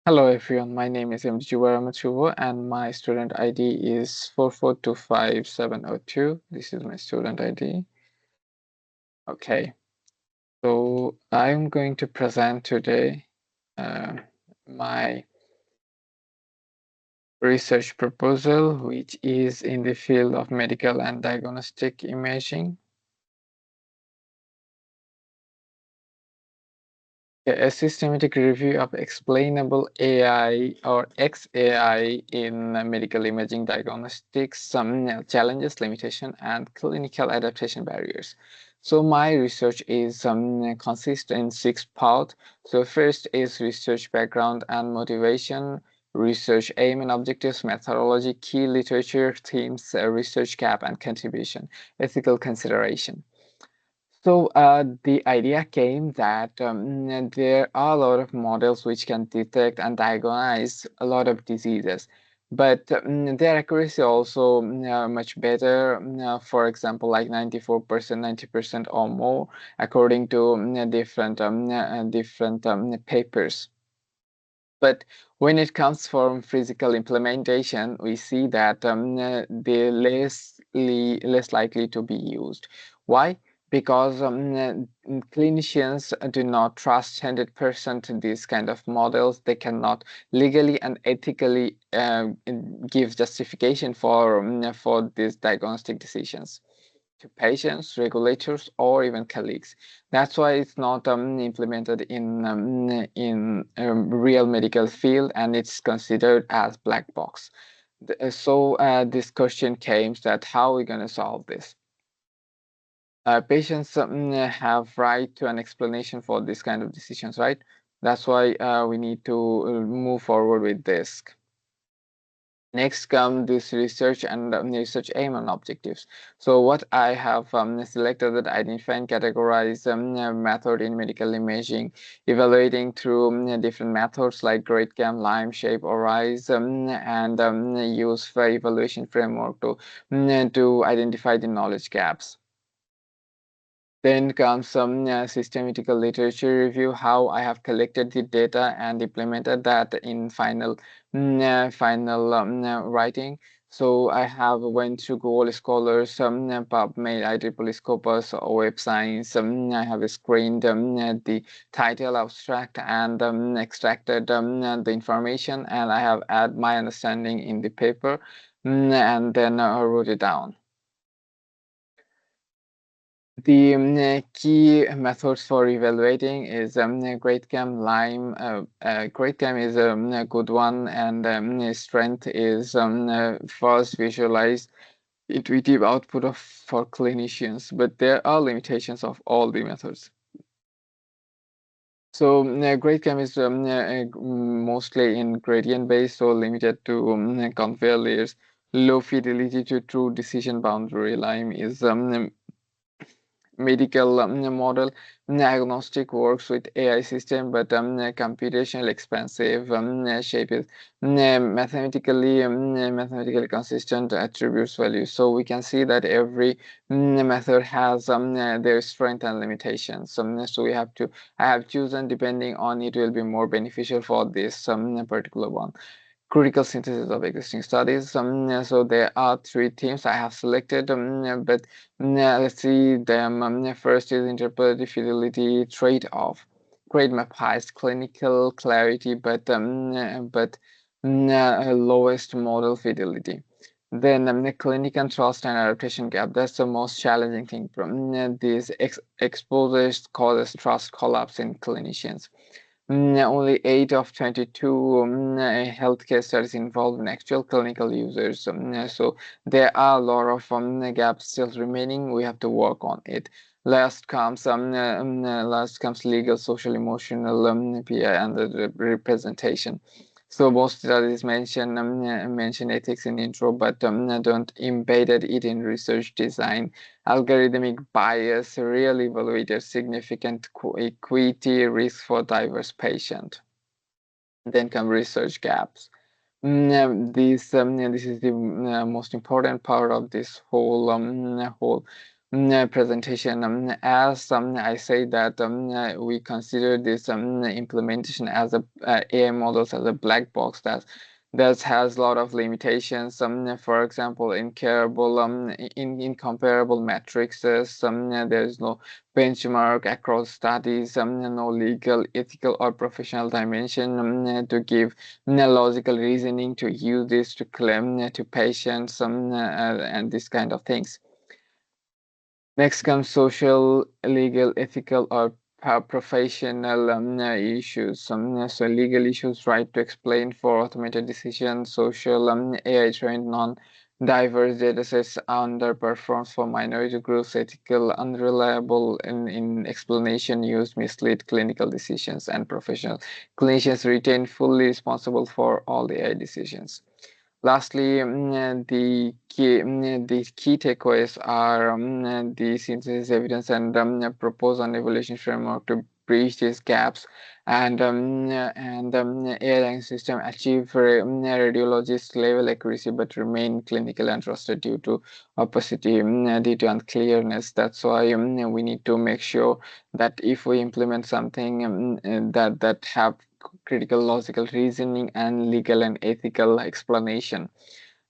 Hello everyone, my name is Mjiwara and my student ID is 4425702. This is my student ID. Okay, so I'm going to present today uh, my research proposal, which is in the field of medical and diagnostic imaging. A systematic review of explainable AI or XAI in medical imaging diagnostics, some challenges, limitation, and clinical adaptation barriers. So my research is consists in 6 parts. So first is research background and motivation, research aim and objectives, methodology, key literature, themes, research gap and contribution, ethical consideration. So the idea came that there are a lot of models which can detect and diagnose a lot of diseases, but their accuracy also much better. For example, like 94%, 90% or more, according to different papers. But when it comes from physical implementation, we see that they're less likely to be used. Why? Because clinicians do not trust 100% these kind of models. They cannot legally and ethically give justification for these diagnostic decisions to patients, regulators, or even colleagues. That's why it's not implemented in real medical field, and it's considered as black box. So this question came that how are we going to solve this? Patients have right to an explanation for this kind of decisions, right? That's why we need to move forward with this. Next come this research and research aim and objectives. So what I have selected that identify and categorize method in medical imaging, evaluating through different methods like grade cam, lime, shape, or rise, and use for evaluation framework to identify the knowledge gaps. Then comes some systematical literature review, how I have collected the data and implemented that in final writing. So I have went through Google Scholars, PubMed, IEEE Scopus, Web Science. I have screened the title abstract and extracted the information, and I have add my understanding in the paper, and then wrote it down. The key methods for evaluating is GradeCam, Lime. GradeCam is a good one, and strength is first visualize intuitive output for clinicians, but there are limitations of all the methods. So GradeCam is mostly in gradient based, so limited to conveyor layers. Low fidelity to true decision boundary. Lime is medical model. Diagnostic works with AI system, but computational expensive. Shape is mathematically consistent attributes value. So we can see that every method has their strength and limitations. So we have to I have chosen depending on it will be more beneficial for this particular one. Critical synthesis of existing studies. So there are 3 themes I have selected, but let's see them. First is interpretive fidelity trade-off. Grade map highest clinical clarity, but lowest model fidelity. Then the clinical trust and adaptation gap. That's the most challenging thing. These exposures causes trust collapse in clinicians. Only 8 of 22 healthcare studies involved in actual clinical users. So there are a lot of gaps still remaining. We have to work on it. Last comes legal, social, emotional, PI, and the representation. So most studies mention ethics in intro, but don't embedded it in research design. Algorithmic bias really evaluated significant equity risk for diverse patient. Then come research gaps. This is the most important part of this whole presentation. As I say that we consider this implementation as a AI models as a black box that has a lot of limitations. For example, incomparable matrices. There is no benchmark across studies. No legal, ethical, or professional dimension to give logical reasoning to use this to claim to patients and this kind of things. Next comes social, legal, ethical, or professional issues. So legal issues, right to explain for automated decisions. Social, AI trained non-diverse datasets underperforms for minority groups. Ethical, unreliable in explanation use mislead clinical decisions. And professional, clinicians retain fully responsible for all the AI decisions. Lastly, the key takeaways are the synthesis evidence and propose an evaluation framework to bridge these gaps, and airline system achieve radiologist level accuracy but remain clinical and trusted due to opacity, due to unclearness. That's why we need to make sure that if we implement something that have critical logical reasoning and legal and ethical explanation.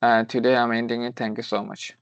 Today I'm ending it. Thank you so much.